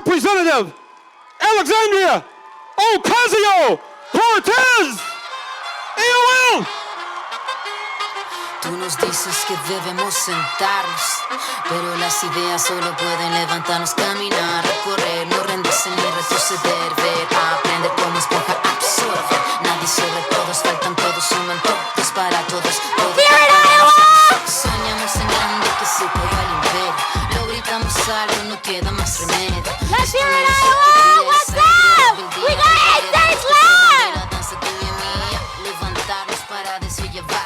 Representative Alexandria Ocasio-Cortez, AOL. Tú nos dices que debemos sentarnos, pero las ideas solo pueden levantarnos, caminar, recorrer, no rendirse ni retroceder, ver, aprender como esponja, absorber. Nadie sobre todos, faltan todos, suman todos para todos. Soñamos en grande que se caiga el imperio, lo gritamos algo, no queda más remedio. Let's hear it, Iowa! What's up? We got 8 days left!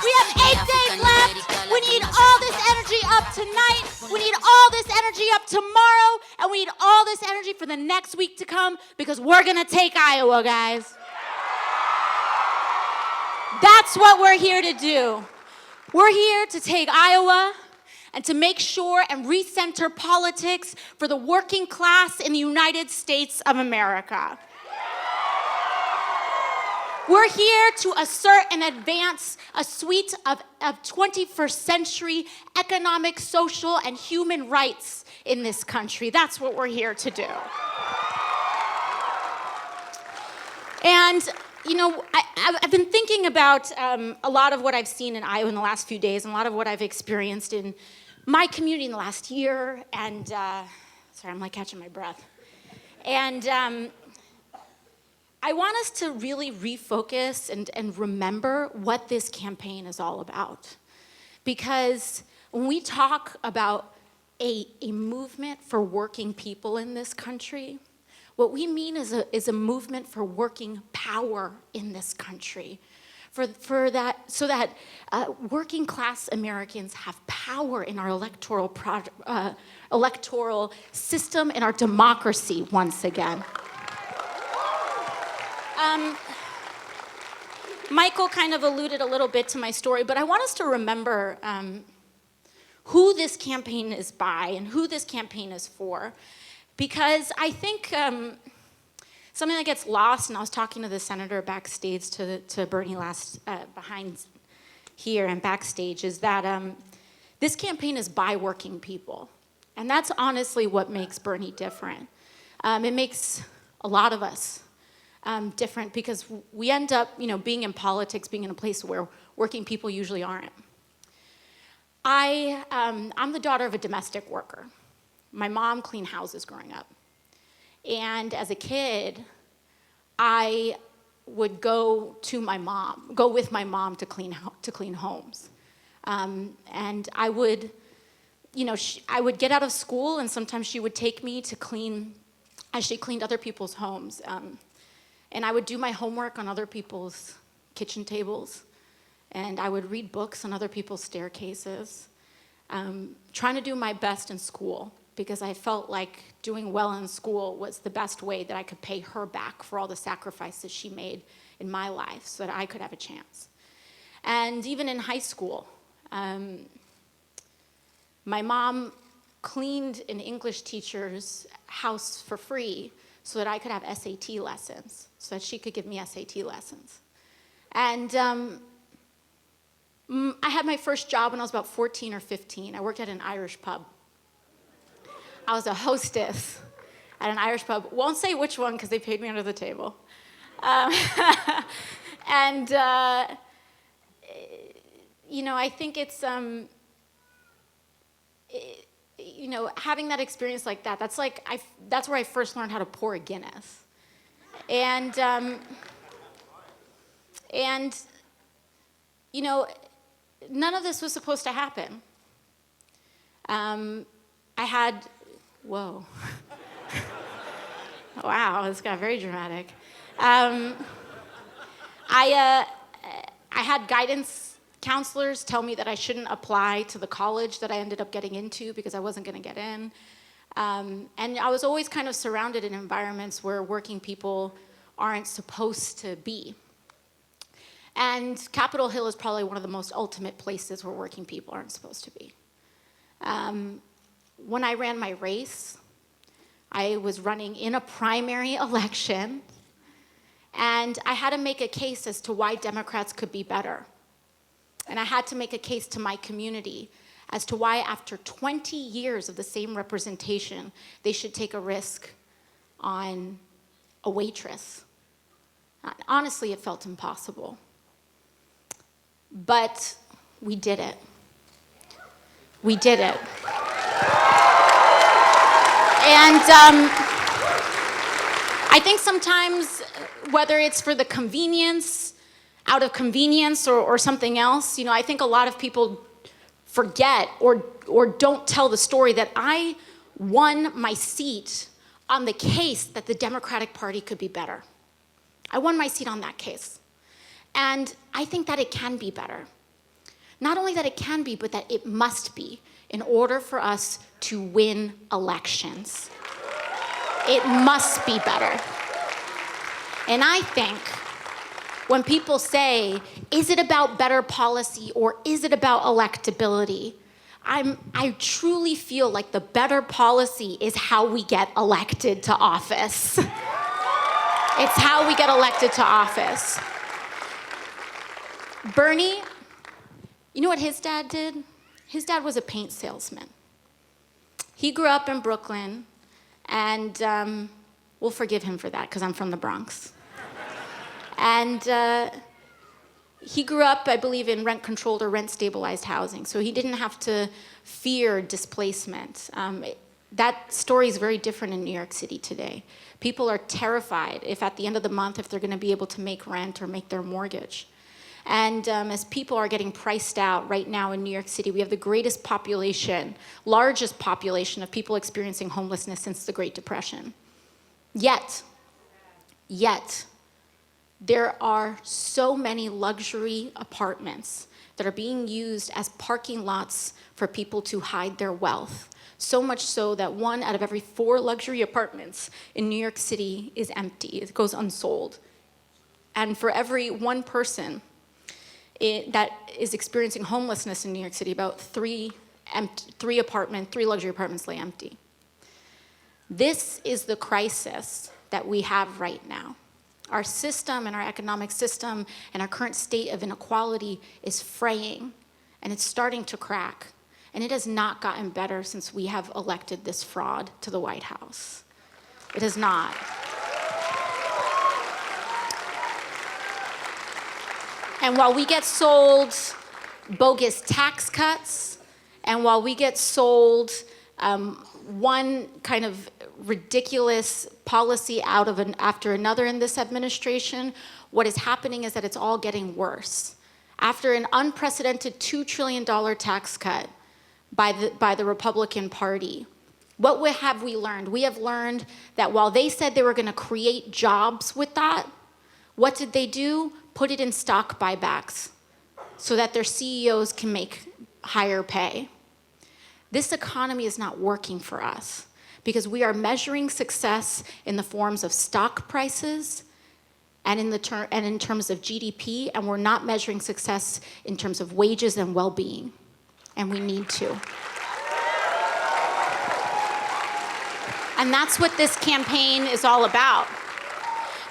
We have 8 days left. We need all this energy up tonight. We need all this energy up tomorrow. And we need all this energy for the next week to come because we're going to take Iowa, guys. That's what we're here to do. We're here to take Iowa and to make sure and recenter politics for the working class in the United States of America. We're here to assert and advance a suite of 21st century economic, social, and human rights in this country. That's what we're here to do. And, you know, I've been thinking about a lot of what I've seen in Iowa in the last few days and a lot of what I've experienced in my community in the last year. And, sorry, I'm like catching my breath. And, I want us to really refocus and remember what this campaign is all about. Because when we talk about a movement for working people in this country, what we mean is a movement for working power in this country. For that, so that working class Americans have power in our electoral system and our democracy once again. Michael kind of alluded a little bit to my story, but I want us to remember who this campaign is by and who this campaign is for, because I think something that gets lost, and I was talking to the senator backstage, to Bernie last, behind here and backstage, is that this campaign is by working people, and that's honestly what makes Bernie different. It makes a lot of us different because we end up, you know, being in politics, being in a place where working people usually aren't. I'm the daughter of a domestic worker. My mom cleaned houses growing up. And as a kid, I would go with my mom to clean homes. And I would, you know, I would get out of school and sometimes she would take me to clean, as she cleaned other people's homes. And I would do my homework on other people's kitchen tables. And I would read books on other people's staircases, trying to do my best in school because I felt like doing well in school was the best way that I could pay her back for all the sacrifices she made in my life so that I could have a chance. And even in high school, my mom cleaned an English teacher's house for free so that I could have SAT lessons, so that she could give me SAT lessons. And I had my first job when I was about 14 or 15. I worked at an Irish pub. I was a hostess at an Irish pub. Won't say which one because they paid me under the table. And, you know, I think it's, you know, having that experience like that, that's where I first learned how to pour a Guinness. And you know, none of this was supposed to happen. I had, whoa. Wow, this got very dramatic. I had guidance counselors tell me that I shouldn't apply to the college that I ended up getting into because I wasn't going to get in. And I was always kind of surrounded in environments where working people aren't supposed to be. And Capitol Hill is probably one of the most ultimate places where working people aren't supposed to be. When I ran my race, I was running in a primary election, and I had to make a case as to why Democrats could be better. And I had to make a case to my community as to why after 20 years of the same representation, they should take a risk on a waitress. Honestly, it felt impossible. But we did it. We did it. And I think sometimes, whether it's for the convenience, out of convenience or something else, I think a lot of people forget or don't tell the story that I won my seat on the case that the Democratic Party could be better. I won my seat on that case. And I think that it can be better. Not only that it can be, but that it must be in order for us to win elections. It must be better. And I think when people say, is it about better policy or is it about electability? I truly feel like the better policy is how we get elected to office. It's how we get elected to office. Bernie, you know what his dad did? His dad was a paint salesman. He grew up in Brooklyn, and we'll forgive him for that because I'm from the Bronx. And he grew up, I believe, in rent-controlled or rent-stabilized housing, so he didn't have to fear displacement. That story is very different in New York City today. People are terrified if at the end of the month, if they're going to be able to make rent or make their mortgage. And as people are getting priced out right now in New York City, we have the greatest population, largest population of people experiencing homelessness since the Great Depression. Yet, there are so many luxury apartments that are being used as parking lots for people to hide their wealth. So much so that 1 out of every 4 luxury apartments in New York City is empty. It goes unsold. And for every 1 person that is experiencing homelessness in New York City, about 3 luxury apartments lay empty. This is the crisis that we have right now. Our system and our economic system and our current state of inequality is fraying, and it's starting to crack. And it has not gotten better since we have elected this fraud to the White House. It has not. And while we get sold bogus tax cuts, and while we get sold one kind of ridiculous policy after another in this administration, what is happening is that it's all getting worse. After an unprecedented $2 trillion tax cut by the Republican Party, what have we learned? We have learned that while they said they were going to create jobs with that, what did they do? Put it in stock buybacks so that their CEOs can make higher pay. This economy is not working for us because we are measuring success in the forms of stock prices and in terms of GDP, and we're not measuring success in terms of wages and well-being, and we need to. And that's what this campaign is all about.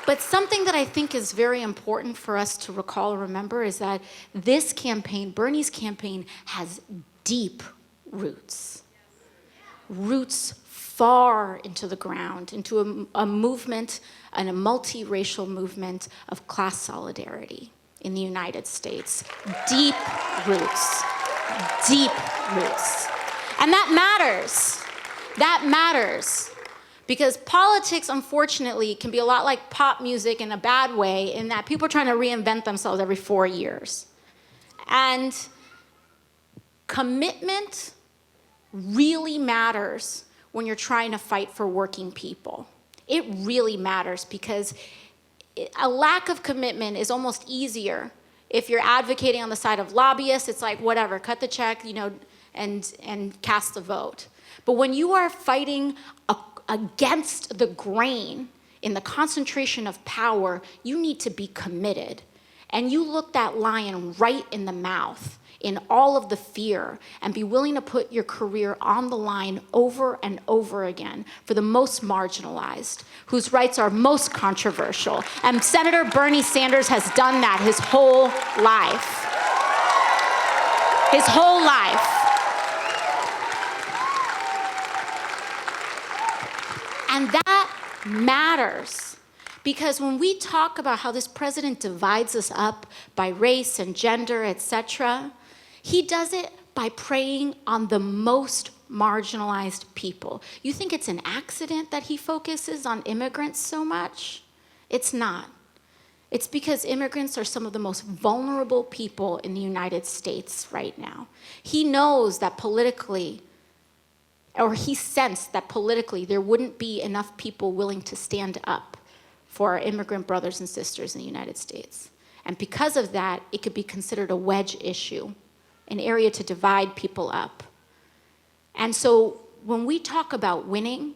But something that I think is very important for us to recall and remember is that this campaign, Bernie's campaign, has deep roots. Roots far into the ground, into a movement and a multiracial movement of class solidarity in the United States. Deep roots. Deep roots. And that matters. That matters. Because politics, unfortunately, can be a lot like pop music in a bad way, in that people are trying to reinvent themselves every 4 years. And commitment really matters when you're trying to fight for working people. It really matters because a lack of commitment is almost easier. If you're advocating on the side of lobbyists, it's like, whatever, cut the check, and cast the vote. But when you are fighting against the grain in the concentration of power, you need to be committed. And you look that lion right in the mouth in all of the fear and be willing to put your career on the line over and over again for the most marginalized, whose rights are most controversial. And Senator Bernie Sanders has done that his whole life. His whole life. And that matters. Because when we talk about how this president divides us up by race and gender, etc., he does it by preying on the most marginalized people. You think it's an accident that he focuses on immigrants so much? It's not. It's because immigrants are some of the most vulnerable people in the United States right now. He knows that politically, or he sensed that politically, there wouldn't be enough people willing to stand up for our immigrant brothers and sisters in the United States. And because of that, it could be considered a wedge issue, an area to divide people up. And so when we talk about winning,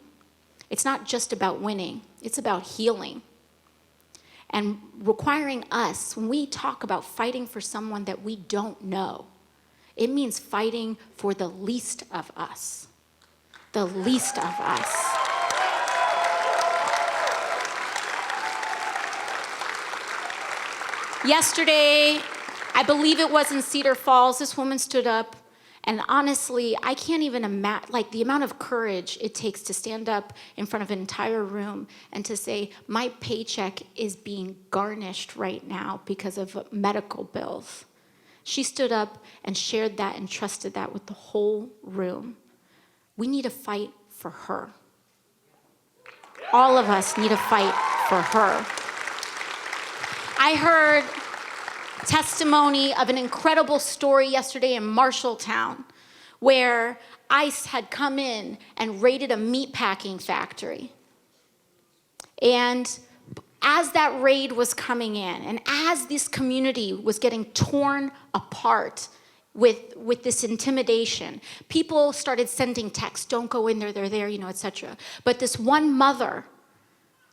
it's not just about winning, it's about healing. And requiring us, when we talk about fighting for someone that we don't know, it means fighting for the least of us. The least of us. Yesterday, I believe it was in Cedar Falls, this woman stood up, and honestly, I can't even imagine, like the amount of courage it takes to stand up in front of an entire room and to say, my paycheck is being garnished right now because of medical bills. She stood up and shared that and trusted that with the whole room. We need to fight for her. All of us need to fight for her. I heard testimony of an incredible story yesterday in Marshalltown where ICE had come in and raided a meatpacking factory. And as that raid was coming in, and as this community was getting torn apart with this intimidation, people started sending texts, don't go in there, they're there, etc. But this one mother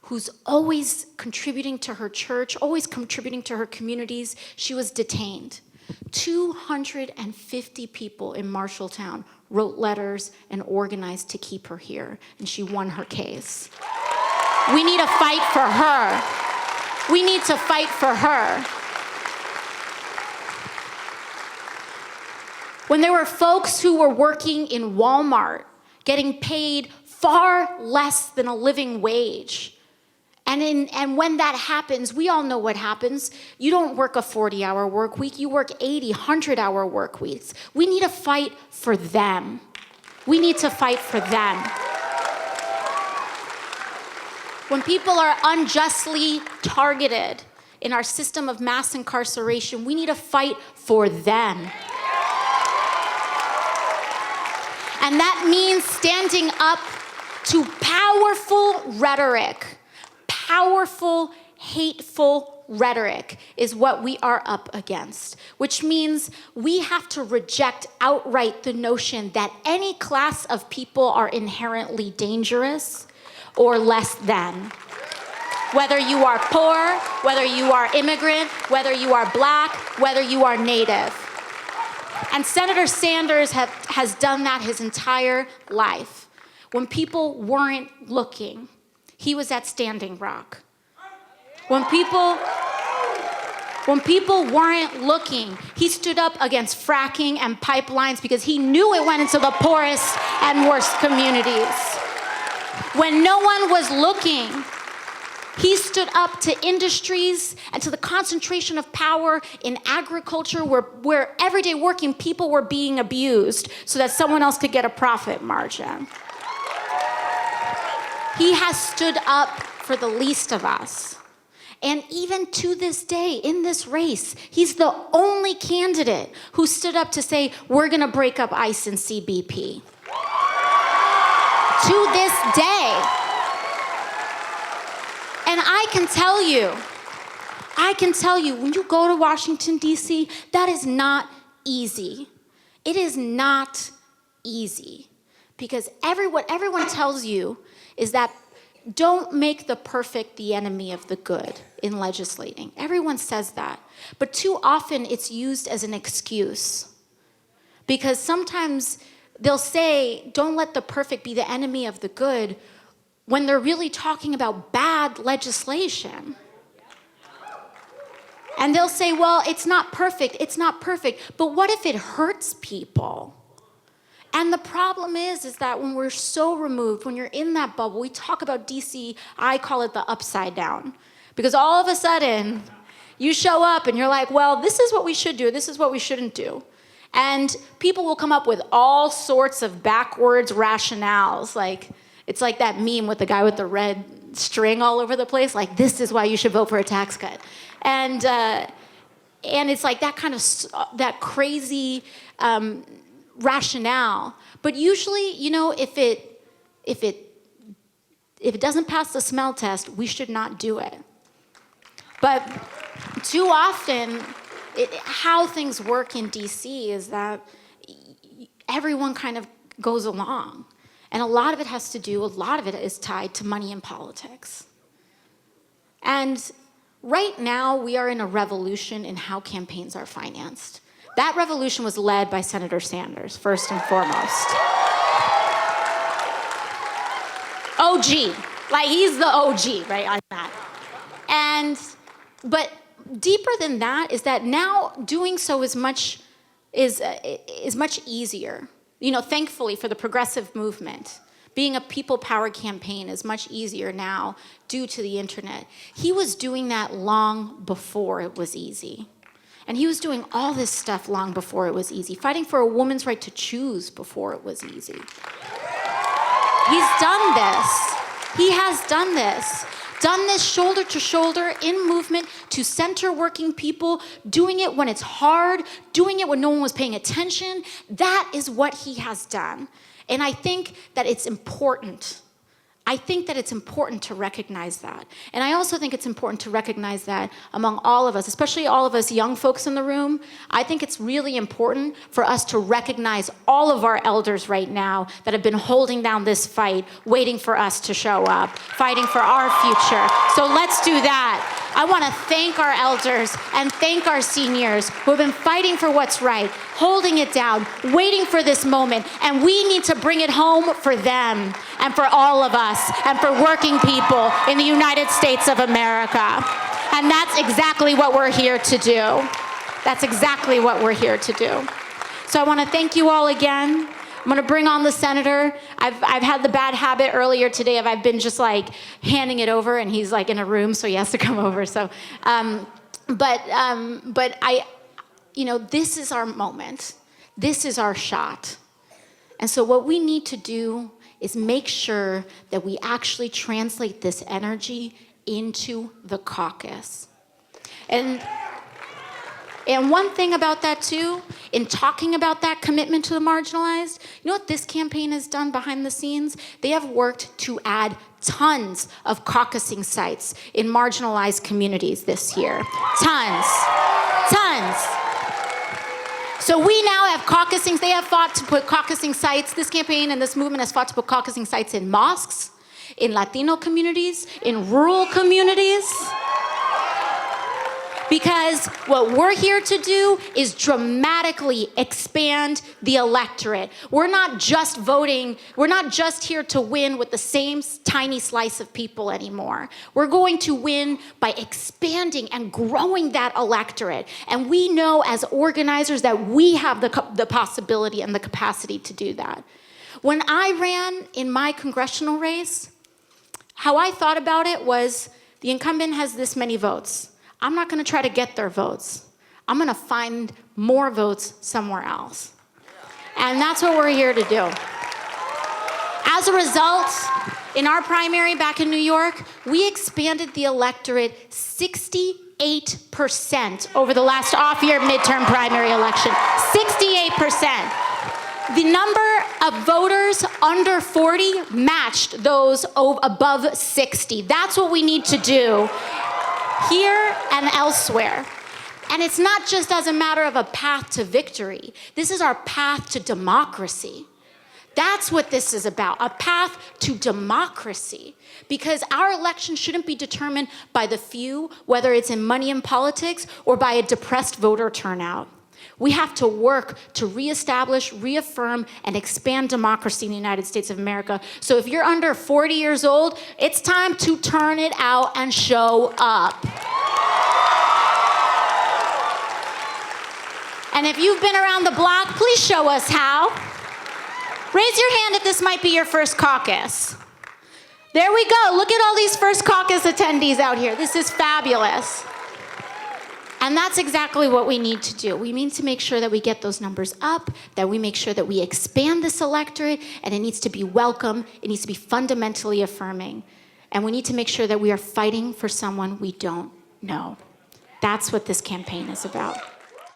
who's always contributing to her church, always contributing to her communities, she was detained. 250 people in Marshalltown wrote letters and organized to keep her here, and she won her case. We need to fight for her. We need to fight for her. When there were folks who were working in Walmart, getting paid far less than a living wage, and when that happens, we all know what happens. You don't work a 40-hour work week, you work 80, 100-hour work weeks. We need to fight for them. We need to fight for them. When people are unjustly targeted in our system of mass incarceration, we need to fight for them. And that means standing up to powerful rhetoric. Powerful, hateful rhetoric is what we are up against, which means we have to reject outright the notion that any class of people are inherently dangerous or less than. Whether you are poor, whether you are immigrant, whether you are black, whether you are native. And Senator Sanders has done that his entire life. When people weren't looking, he was at Standing Rock. When people weren't looking, he stood up against fracking and pipelines because he knew it went into the poorest and worst communities. When no one was looking, he stood up to industries and to the concentration of power in agriculture where everyday working people were being abused so that someone else could get a profit margin. He has stood up for the least of us. And even to this day, in this race, he's the only candidate who stood up to say, we're gonna break up ICE and CBP. To this day. And I can tell you, when you go to Washington, D.C., that is not easy. It is not easy. Because what everyone tells you is that don't make the perfect the enemy of the good in legislating. Everyone says that. But too often it's used as an excuse. Because sometimes they'll say, don't let the perfect be the enemy of the good, when they're really talking about bad legislation. And they'll say, well, it's not perfect, but what if it hurts people? And the problem is that when we're so removed, when you're in that bubble, we talk about DC, I call it the upside down. Because all of a sudden, you show up and you're like, well, this is what we should do, this is what we shouldn't do. And people will come up with all sorts of backwards rationales. Like, it's like that meme with the guy with the red string all over the place, like, this is why you should vote for a tax cut. And it's like that kind of, that crazy rationale. But usually, you know, if it doesn't pass the smell test, we should not do it. But too often, how things work in DC is that everyone kind of goes along. And a lot of it is tied to money and politics. And right now, we are in a revolution in how campaigns are financed. That revolution was led by Senator Sanders, first and foremost. OG, like he's the OG, right, on that. But deeper than that is that now doing so is much easier. You know, thankfully for the progressive movement, being a people-powered campaign is much easier now due to the internet. He was doing that long before it was easy. And he was doing all this stuff long before it was easy, fighting for a woman's right to choose before it was easy. He's done this. He has done this shoulder to shoulder in movement to center working people, doing it when it's hard, doing it when no one was paying attention. That is what he has done. And I think that it's important. I think that it's important to recognize that. And I also think it's important to recognize that among all of us, especially all of us young folks in the room, I think it's really important for us to recognize all of our elders right now that have been holding down this fight, waiting for us to show up, fighting for our future. So let's do that. I want to thank our elders and thank our seniors who have been fighting for what's right, holding it down, waiting for this moment, and we need to bring it home for them and for all of us and for working people in the United States of America. And that's exactly what we're here to do. That's exactly what we're here to do. So I want to thank you all again. I'm going to bring on the senator. I've had the bad habit earlier today of I've been just like handing it over, and he's like in a room, so he has to come over. So, but I, you know, this is our moment. This is our shot. And so what we need to do is make sure that we actually translate this energy into the caucus. And one thing about that too, in talking about that commitment to the marginalized, you know what this campaign has done behind the scenes? They have worked to add tons of caucusing sites in marginalized communities this year. Tons. So we now have caucusing, they have fought to put caucusing sites, this campaign and this movement has fought to put caucusing sites in mosques, in Latino communities, in rural communities. Because what we're here to do is dramatically expand the electorate. We're not just voting, we're not just here to win with the same tiny slice of people anymore. We're going to win by expanding and growing that electorate. And we know as organizers that we have the possibility and the capacity to do that. When I ran in my congressional race, how I thought about it was the incumbent has this many votes. I'm not going to try to get their votes. I'm going to find more votes somewhere else. And that's what we're here to do. As a result, in our primary back in New York, we expanded the electorate 68% over the last off-year midterm primary election. 68%. The number of voters under 40 matched those above 60. That's what we need to do here and elsewhere. And it's not just as a matter of a path to victory. This is our path to democracy. That's what this is about, a path to democracy. Because our election shouldn't be determined by the few, whether it's in money and politics or by a depressed voter turnout. We have to work to reestablish, reaffirm, and expand democracy in the United States of America. So if you're under 40 years old, it's time to turn it out and show up. And if you've been around the block, please show us how. Raise your hand if this might be your first caucus. There we go. Look at all these first caucus attendees out here. This is fabulous. And that's exactly what we need to do. We need to make sure that we get those numbers up, that we make sure that we expand this electorate, and it needs to be welcome, it needs to be fundamentally affirming. And we need to make sure that we are fighting for someone we don't know. That's what this campaign is about.